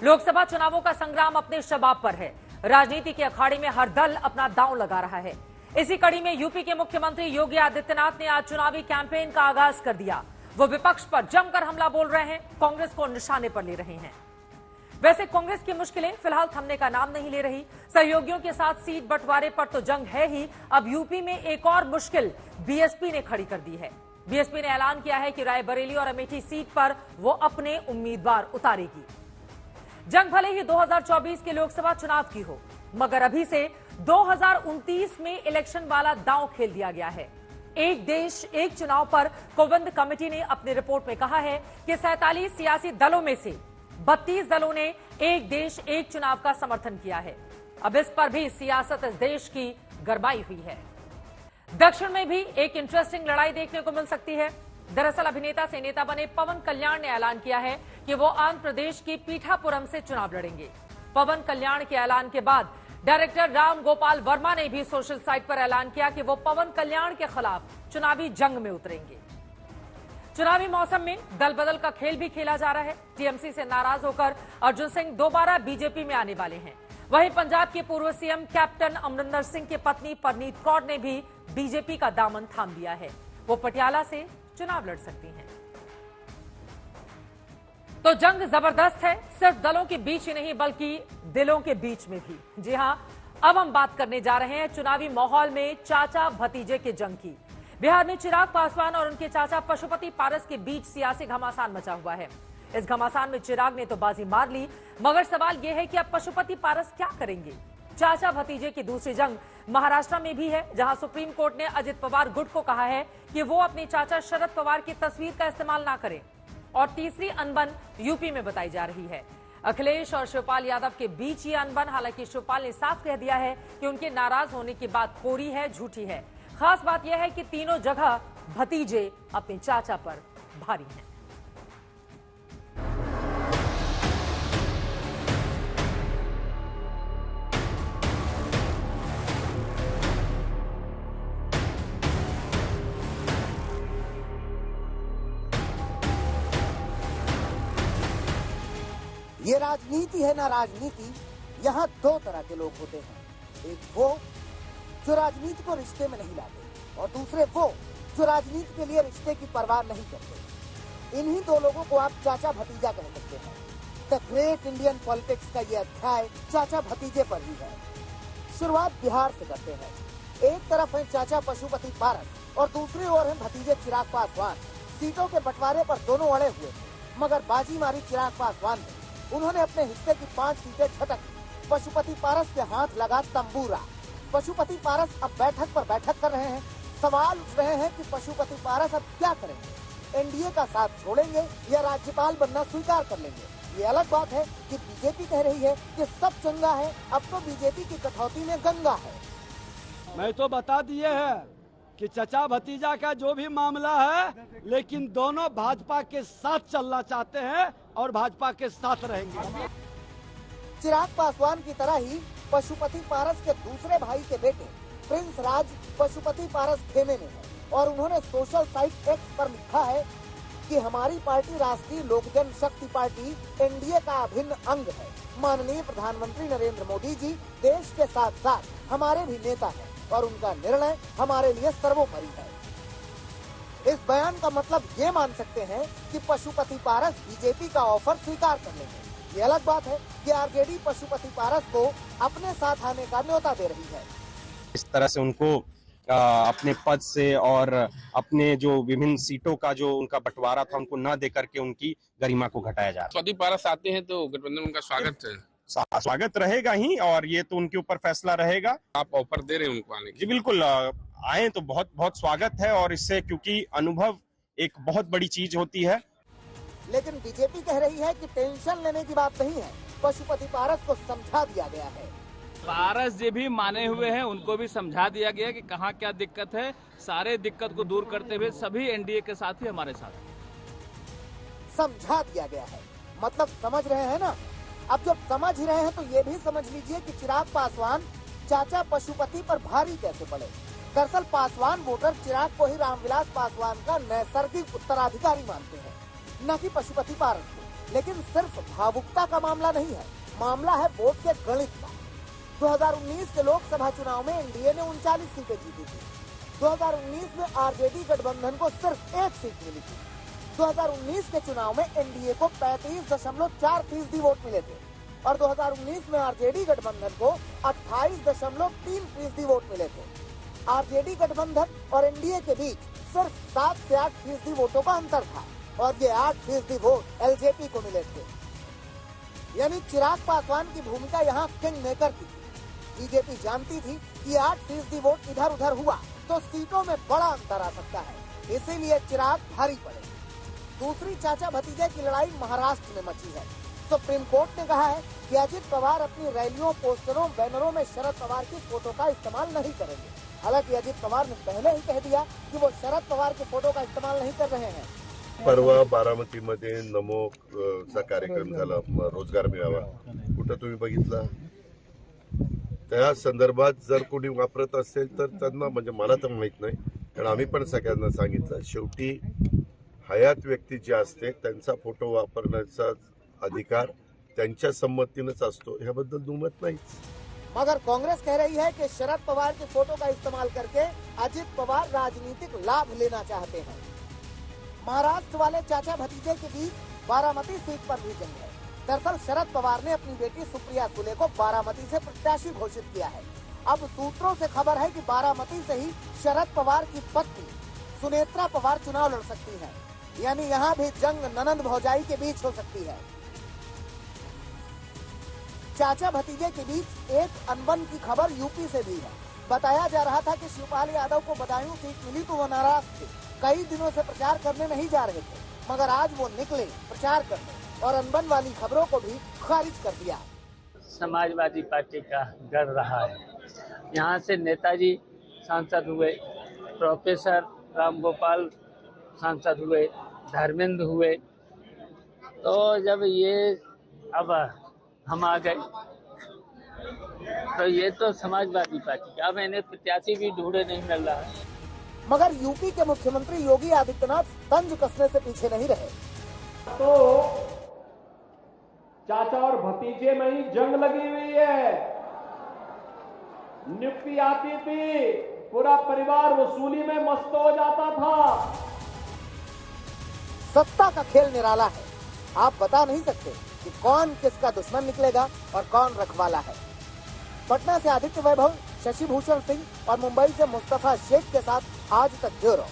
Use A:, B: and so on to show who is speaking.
A: लोकसभा चुनावों का संग्राम अपने शबाब पर है। राजनीति के अखाड़े में हर दल अपना दांव लगा रहा है। इसी कड़ी में यूपी के मुख्यमंत्री योगी आदित्यनाथ ने आज चुनावी कैंपेन का आगाज कर दिया। वो विपक्ष पर जमकर हमला बोल रहे हैं, कांग्रेस को निशाने पर ले रहे हैं। वैसे कांग्रेस की मुश्किलें फिलहाल थमने का नाम नहीं ले रही। सहयोगियों के साथ सीट बंटवारे पर तो जंग है ही, अब यूपी में एक और मुश्किल बीएसपी ने खड़ी कर दी है। बीएसपी ने ऐलान किया है कि रायबरेली और अमेठी सीट पर वो अपने उम्मीदवार उतारेगी। जंग भले ही 2024 के लोकसभा चुनाव की हो, मगर अभी से 2029 में इलेक्शन वाला दांव खेल दिया गया है। एक देश एक चुनाव पर कोविंद कमेटी ने अपनी रिपोर्ट में कहा है कि 47 सियासी दलों में से 32 दलों ने एक देश एक चुनाव का समर्थन किया है। अब इस पर भी सियासत इस देश की गरमाई हुई है। दक्षिण में भी एक इंटरेस्टिंग लड़ाई देखने को मिल सकती है। दरअसल अभिनेता से नेता बने पवन कल्याण ने ऐलान किया है कि वो आंध्र प्रदेश की पीठापुरम से चुनाव लड़ेंगे। पवन कल्याण के ऐलान के बाद डायरेक्टर राम गोपाल वर्मा ने भी सोशल साइट पर ऐलान किया कि वो पवन कल्याण के खिलाफ चुनावी जंग में उतरेंगे। चुनावी मौसम में दल बदल का खेल भी खेला जा रहा है। टीएमसी से नाराज होकर अर्जुन सिंह दोबारा बीजेपी में आने वाले हैं। वहीं पंजाब के पूर्व सीएम कैप्टन अमरिंदर सिंह की पत्नी परनीत कौर ने भी बीजेपी का दामन थाम लिया है। वो पटियाला से चुनाव लड़ सकती हैं। तो जंग जबरदस्त है, सिर्फ दलों के बीच ही नहीं बल्कि दिलों के बीच में भी। जी हां, अब हम बात करने जा रहे हैं चुनावी माहौल में चाचा भतीजे के जंग की। बिहार में चिराग पासवान और उनके चाचा पशुपति पारस के बीच सियासी घमासान मचा हुआ है। इस घमासान में चिराग ने तो बाजी मार ली, मगर सवाल यह है कि अब पशुपति पारस क्या करेंगे। चाचा भतीजे की दूसरी जंग महाराष्ट्र में भी है, जहां सुप्रीम कोर्ट ने अजित पवार गुट को कहा है कि वो अपने चाचा शरद पवार की तस्वीर का इस्तेमाल ना करें। और तीसरी अनबन यूपी में बताई जा रही है। अखिलेश और शिवपाल यादव के बीच ये अनबन, हालांकि शिवपाल ने साफ कह दिया है कि उनके नाराज होने की बात कोरी है, झूठी है। खास बात यह है कि तीनों जगह भतीजे अपने चाचा पर भारी हैं।
B: ये राजनीति है ना राजनीति। यहाँ दो तरह के लोग होते हैं, एक वो जो राजनीति को रिश्ते में नहीं लाते और दूसरे वो जो राजनीति के लिए रिश्ते की परवाह नहीं करते। इन्हीं दो लोगों को आप चाचा भतीजा कह सकते हैं। द ग्रेट इंडियन पॉलिटिक्स का ये अध्याय चाचा भतीजे पर ही है। शुरुआत बिहार से करते हैं। एक तरफ है चाचा पशुपति पारस और दूसरी ओर है भतीजे चिराग पासवान। सीटों के बंटवारे पर दोनों अड़े हुए थे, मगर बाजी मारी चिराग पासवान ने। उन्होंने अपने हिस्से की 5 सीटें झटक ली। पशुपति पारस के हाथ लगा तंबूरा। पशुपति पारस अब बैठक पर बैठक कर रहे हैं। सवाल उठ रहे हैं कि पशुपति पारस अब क्या करेंगे, एनडीए का साथ छोड़ेंगे या राज्यपाल बनना स्वीकार कर लेंगे। ये अलग बात है कि बीजेपी कह रही है कि सब चंगा है, अब तो बीजेपी की कटौती में गंगा है।
C: मैं तो बता दिए है कि चचा भतीजा का जो भी मामला है, लेकिन दोनों भाजपा के साथ चलना चाहते हैं और भाजपा के साथ रहेंगे।
B: चिराग पासवान की तरह ही पशुपति पारस के दूसरे भाई के बेटे प्रिंस राज पशुपति पारस खेमे में है और उन्होंने सोशल साइट एक्स पर लिखा है कि हमारी पार्टी राष्ट्रीय लोक जनशक्ति पार्टी एनडीए का अभिन्न अंग है। माननीय प्रधानमंत्री नरेंद्र मोदी जी देश के साथ साथ हमारे भी नेता हैं और उनका निर्णय हमारे लिए सर्वोपरि है। इस बयान का मतलब ये मान सकते हैं कि पशुपति पारस बीजेपी का ऑफर स्वीकार कर लेंगे। ये अलग बात है कि आरजेडी पशुपति पारस को अपने साथ आने का न्योता दे रही है।
D: इस तरह से उनको अपने पद से और अपने जो विभिन्न सीटों का जो उनका बंटवारा था उनको न दे करके उनकी गरिमा को घटाया जा रहा है।
E: पशुपति पारस आते हैं तो गठबंधन उनका
D: स्वागत रहेगा ही और ये तो उनके ऊपर फैसला रहेगा।
E: आप ऑफर दे रहे हैं उनको आने की?
D: जी बिल्कुल, आए तो बहुत बहुत स्वागत है और इससे क्योंकि अनुभव एक बहुत बड़ी चीज होती है।
B: लेकिन बीजेपी कह रही है कि टेंशन लेने की बात नहीं है, पशुपति पारस को समझा दिया गया है।
F: पारस जी भी माने हुए हैं, उनको भी समझा दिया गया कि कहाँ क्या दिक्कत है। सारे दिक्कत को दूर करते हुए सभी एनडीए के साथ ही हमारे साथ
B: समझा दिया गया है। मतलब समझ रहे हैं ना। अब जब समझ ही रहे हैं तो ये भी समझ लीजिए कि चिराग पासवान चाचा पशुपति पर भारी कैसे पड़े। दरअसल पासवान वोटर चिराग को ही रामविलास पासवान का नैसर्गिक उत्तराधिकारी मानते हैं, न कि पशुपति पारस को। लेकिन सिर्फ भावुकता का मामला नहीं है, मामला है वोट के गणित का। 2019 के लोकसभा चुनाव में एनडीए ने 39 सीटें जीती थी। 2019 में आरजेडी गठबंधन को सिर्फ 1 सीट मिली थी। 2019 के चुनाव में एनडीए को 35.4% वोट मिले थे और 2019 में आरजेडी गठबंधन को 28.3% वोट मिले थे। आरजेडी गठबंधन और एनडीए के बीच सिर्फ 7 से 8% वोटों का अंतर था और ये 8% वोट एलजेपी को मिले थे। यानी चिराग पासवान की भूमिका यहाँ किंग मेकर की थी। बीजेपी जानती थी कि 8% वोट इधर उधर हुआ तो सीटों में बड़ा अंतर आ सकता है, इसीलिए चिराग भारी पड़े। दूसरी चाचा भतीजे की लड़ाई महाराष्ट्र में मची है। सुप्रीम कोर्ट ने कहा है कि अजित पवार अपनी रैलियों, पोस्टरों, बैनरों में शरद पवार की फोटो का इस्तेमाल नहीं करेंगे। हालांकि अजित पवार ने पहले ही कह दिया कि वो शरद पवार की फोटो का इस्तेमाल नहीं कर रहे हैं।
G: परवा बारामतीमध्ये नमो चा कार्यक्रम झाला, रोजगार मेळावा, कुठं तुम्ही बघितला? त्या संदर्भात जर कोणी वापरत असेल तर त्यांना, म्हणजे मला तर माहित नाही, कारण आम्ही पण सगळ्यांना सांगितलं, शेवटी हयात व्यक्ती जी असते त्यांचा फोटो वापरण्याचा अधिकार त्यांच्या संमतीनेच असतो, याबद्दल दुमत नाहीच।
B: मगर कांग्रेस कह रही है कि शरद पवार के फोटो का इस्तेमाल करके अजित पवार राजनीतिक लाभ लेना चाहते हैं। महाराष्ट्र वाले चाचा भतीजे के बीच बारामती सीट पर भी जंग है। दरअसल शरद पवार ने अपनी बेटी सुप्रिया सुले को बारामती से प्रत्याशी घोषित किया है। अब सूत्रों से खबर है कि बारामती से ही शरद पवार की पत्नी सुनेत्रा पवार चुनाव लड़ सकती हैं। यानी यहाँ भी जंग ननंद भौजाई के बीच हो सकती है। चाचा भतीजे के बीच एक अनबन की खबर यूपी से भी है। बताया जा रहा था कि शिवपाल यादव को बदायूं सीट मिली तो वो नाराज थे, कई दिनों से प्रचार करने नहीं जा रहे थे, मगर आज वो निकले प्रचार करने और अनबन वाली खबरों को भी खारिज कर दिया।
H: समाजवादी पार्टी का गढ़ रहा है। यहाँ से नेताजी सांसद हुए, प्रोफेसर रामगोपाल सांसद हुए, धर्मेंद्र हुए, तो जब ये अब हम आ गए तो ये तो समाजवादी पार्टी, अब इन्हें प्रत्याशी भी ढूंढे नहीं मिल रहा है।
B: मगर यूपी के मुख्यमंत्री योगी आदित्यनाथ तंज कसने से पीछे नहीं रहे।
I: तो चाचा और भतीजे में ही जंग लगी हुई है। नियुक्ति आती थी, पूरा परिवार वसूली में मस्त हो जाता था।
B: सत्ता का खेल निराला है, आप बता नहीं सकते कि कौन किसका दुश्मन निकलेगा और कौन रखवाला है। पटना से आदित्य वैभव, शशि भूषण सिंह और मुंबई से मुस्तफा शेख के साथ आज तक ब्यूरो।